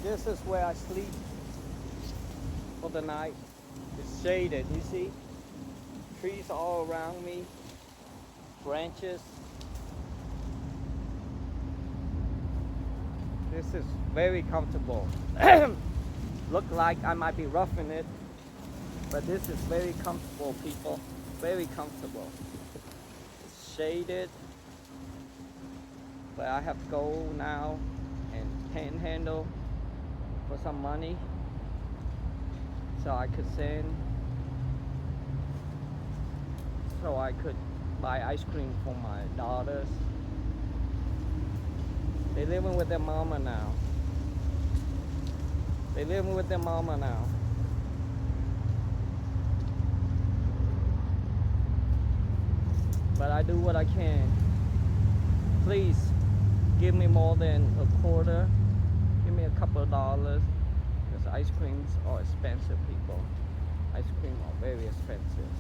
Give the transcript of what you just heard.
this is where I sleep for the night. It's shaded, you see? Trees all around me, branches. This is very comfortable. Look like I might be roughing it, but this is very comfortable, people. Very comfortable. It's shaded, but I have to go now and panhandle for some money so I could buy ice cream for my daughters. They're living with their mama now. They're living with their mama now. But I do what I can. Please give me more than a quarter. Give me a couple of dollars. Because ice creams are expensive, people. Ice cream are very expensive.